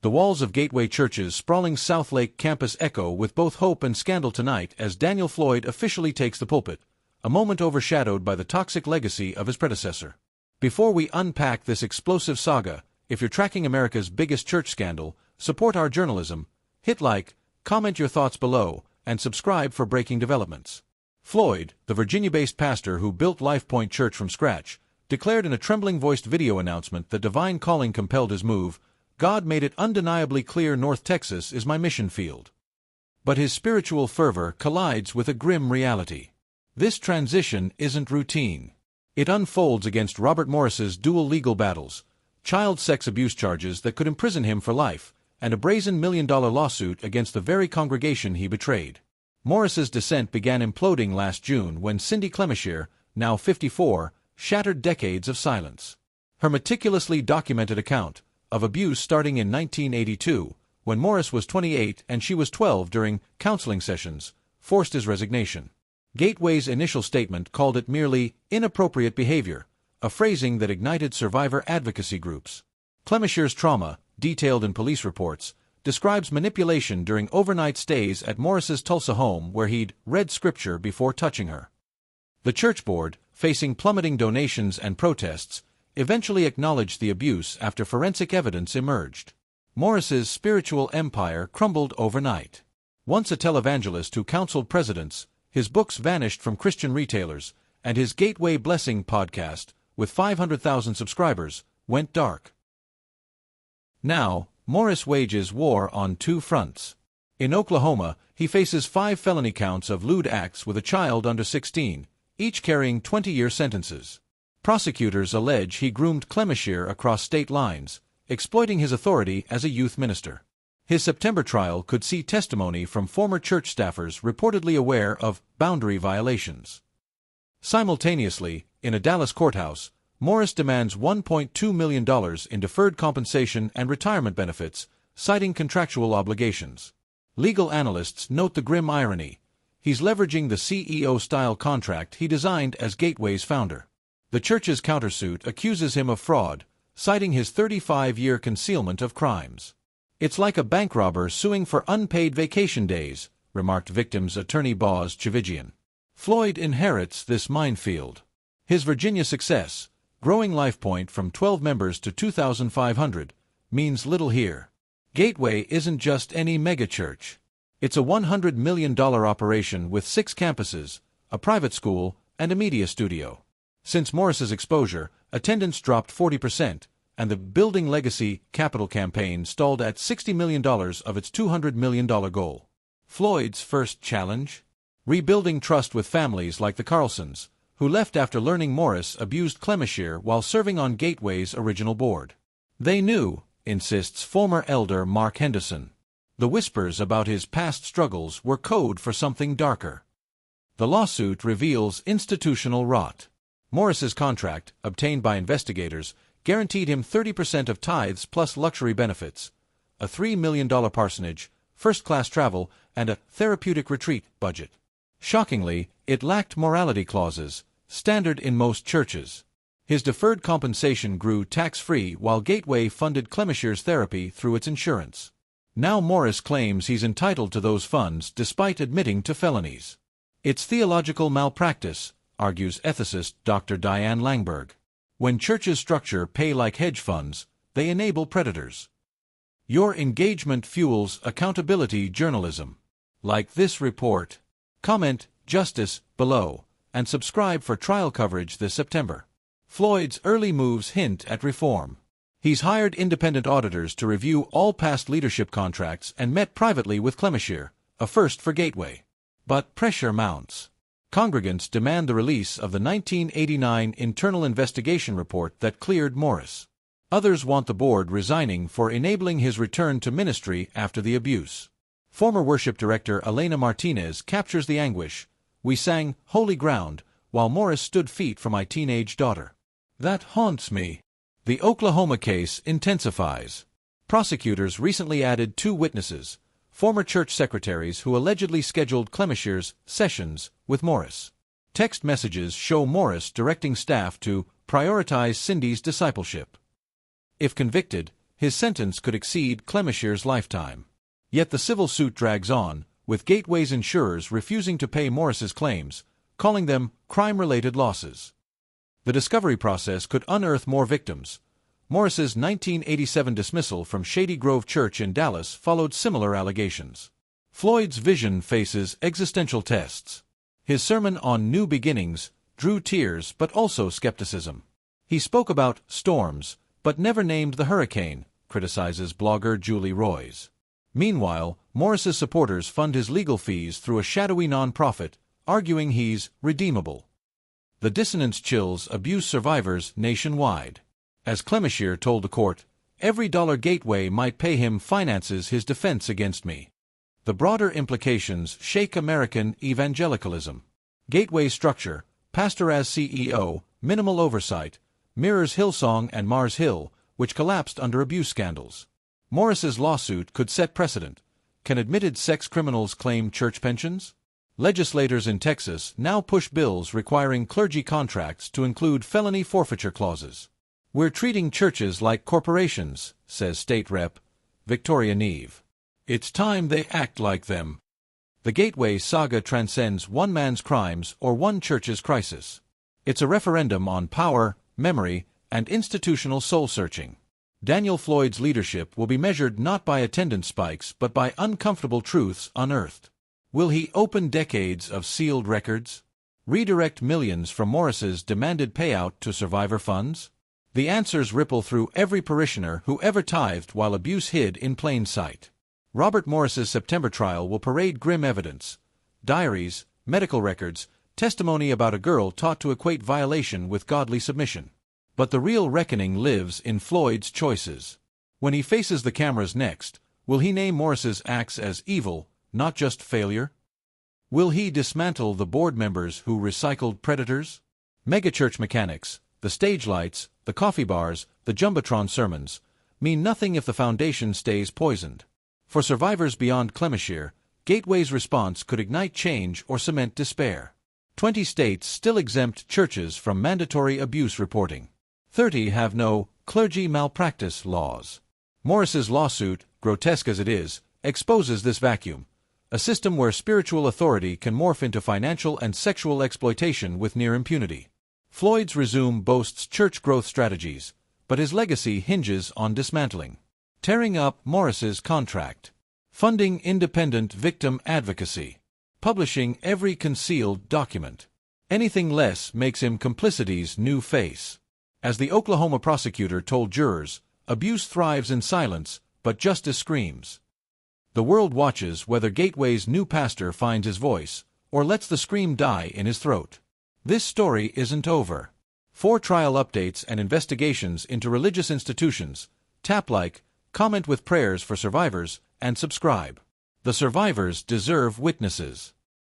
The walls of Gateway Church's sprawling South Lake campus echo with both hope and scandal tonight as Daniel Floyd officially takes the pulpit, a moment overshadowed by the toxic legacy of his predecessor. Before we unpack this explosive saga, if you're tracking America's biggest church scandal, support our journalism, hit like, comment your thoughts below, and subscribe for breaking developments. Floyd, the Virginia-based pastor who built LifePoint Church from scratch, declared in a trembling-voiced video announcement that divine calling compelled his move. God made it undeniably clear North Texas is my mission field. But his spiritual fervor collides with a grim reality. This transition isn't routine. It unfolds against Robert Morris's dual legal battles, child sex abuse charges that could imprison him for life, and a brazen million-dollar lawsuit against the very congregation he betrayed. Morris's descent began imploding last June when Cindy Clemisher, now 54, shattered decades of silence. Her meticulously documented account of abuse starting in 1982, when Morris was 28 and she was 12 during counseling sessions, forced his resignation. Gateway's initial statement called it merely inappropriate behavior, a phrasing that ignited survivor advocacy groups. Clemisher's trauma, detailed in police reports, describes manipulation during overnight stays at Morris's Tulsa home where he'd read scripture before touching her. The church board, facing plummeting donations and protests, eventually acknowledged the abuse after forensic evidence emerged. Morris's spiritual empire crumbled overnight. Once a televangelist who counseled presidents, his books vanished from Christian retailers, and his Gateway Blessing podcast, with 500,000 subscribers, went dark. Now, Morris wages war on two fronts. In Oklahoma, he faces 5 felony counts of lewd acts with a child under 16, each carrying 20-year sentences. Prosecutors allege he groomed Clemisher across state lines, exploiting his authority as a youth minister. His September trial could see testimony from former church staffers reportedly aware of boundary violations. Simultaneously, in a Dallas courthouse, Morris demands $1.2 million in deferred compensation and retirement benefits, citing contractual obligations. Legal analysts note the grim irony. He's leveraging the CEO-style contract he designed as Gateway's founder. The church's countersuit accuses him of fraud, citing his 35-year concealment of crimes. It's like a bank robber suing for unpaid vacation days, remarked victim's attorney Boz Chivigian. Floyd inherits this minefield. His Virginia success, growing LifePoint from 12 members to 2,500, means little here. Gateway isn't just any megachurch. It's a $100 million operation with 6 campuses, a private school, and a media studio. Since Morris's exposure, attendance dropped 40%, and the Building Legacy Capital campaign stalled at $60 million of its $200 million goal. Floyd's first challenge? Rebuilding trust with families like the Carlsons, who left after learning Morris abused Clemisher while serving on Gateway's original board. They knew, insists former elder Mark Henderson. The whispers about his past struggles were code for something darker. The lawsuit reveals institutional rot. Morris's contract, obtained by investigators, guaranteed him 30% of tithes plus luxury benefits, a $3 million parsonage, first-class travel, and a therapeutic retreat budget. Shockingly, it lacked morality clauses, standard in most churches. His deferred compensation grew tax-free while Gateway funded Clemisher's therapy through its insurance. Now Morris claims he's entitled to those funds despite admitting to felonies. It's theological malpractice, argues ethicist Dr. Diane Langberg. When churches structure pay like hedge funds, they enable predators. Your engagement fuels accountability journalism. Like this report, comment Justice below, and subscribe for trial coverage this September. Floyd's early moves hint at reform. He's hired independent auditors to review all past leadership contracts and met privately with Clemisher, a first for Gateway. But pressure mounts. Congregants demand the release of the 1989 internal investigation report that cleared Morris. Others want the board resigning for enabling his return to ministry after the abuse. Former worship director Elena Martinez captures the anguish. We sang Holy Ground, while Morris stood feet for my teenage daughter. That haunts me. The Oklahoma case intensifies. Prosecutors recently added 2 witnesses, former church secretaries who allegedly scheduled Clemisher's sessions with Morris. Text messages show Morris directing staff to prioritize Cindy's discipleship. If convicted, his sentence could exceed Clemishir's lifetime. Yet the civil suit drags on, with Gateway's insurers refusing to pay Morris's claims, calling them crime-related losses. The discovery process could unearth more victims. Morris's 1987 dismissal from Shady Grove Church in Dallas followed similar allegations. Floyd's vision faces existential tests. His sermon on New Beginnings drew tears but also skepticism. He spoke about storms, but never named the hurricane, criticizes blogger Julie Roys. Meanwhile, Morris's supporters fund his legal fees through a shadowy non-profit, arguing he's redeemable. The dissonance chills abuse survivors nationwide. As Clemishir told the court, "Every dollar Gateway might pay him finances his defense against me." The broader implications shake American evangelicalism. Gateway's structure, pastor as CEO, minimal oversight, mirrors Hillsong and Mars Hill, which collapsed under abuse scandals. Morris's lawsuit could set precedent. Can admitted sex criminals claim church pensions? Legislators in Texas now push bills requiring clergy contracts to include felony forfeiture clauses. "We're treating churches like corporations," says State Rep. Victoria Neve. "It's time they act like them." The Gateway saga transcends one man's crimes or one church's crisis. It's a referendum on power, memory, and institutional soul-searching. Daniel Floyd's leadership will be measured not by attendance spikes but by uncomfortable truths unearthed. Will he open decades of sealed records? Redirect millions from Morris's demanded payout to survivor funds? The answers ripple through every parishioner who ever tithed while abuse hid in plain sight. Robert Morris's September trial will parade grim evidence: diaries, medical records, testimony about a girl taught to equate violation with godly submission. But the real reckoning lives in Floyd's choices. When he faces the cameras next, will he name Morris's acts as evil, not just failure? Will he dismantle the board members who recycled predators? Megachurch mechanics, the stage lights, the coffee bars, the jumbotron sermons, mean nothing if the foundation stays poisoned. For survivors beyond Clemishir, Gateway's response could ignite change or cement despair. 20 states still exempt churches from mandatory abuse reporting. 30 have no clergy malpractice laws. Morris's lawsuit, grotesque as it is, exposes this vacuum, a system where spiritual authority can morph into financial and sexual exploitation with near impunity. Floyd's resume boasts church growth strategies, but his legacy hinges on dismantling. Tearing up Morris's contract. Funding independent victim advocacy. Publishing every concealed document. Anything less makes him complicity's new face. As the Oklahoma prosecutor told jurors, abuse thrives in silence, but justice screams. The world watches whether Gateway's new pastor finds his voice, or lets the scream die in his throat. This story isn't over. For trial updates and investigations into religious institutions, tap like, comment with prayers for survivors, and subscribe. The survivors deserve witnesses.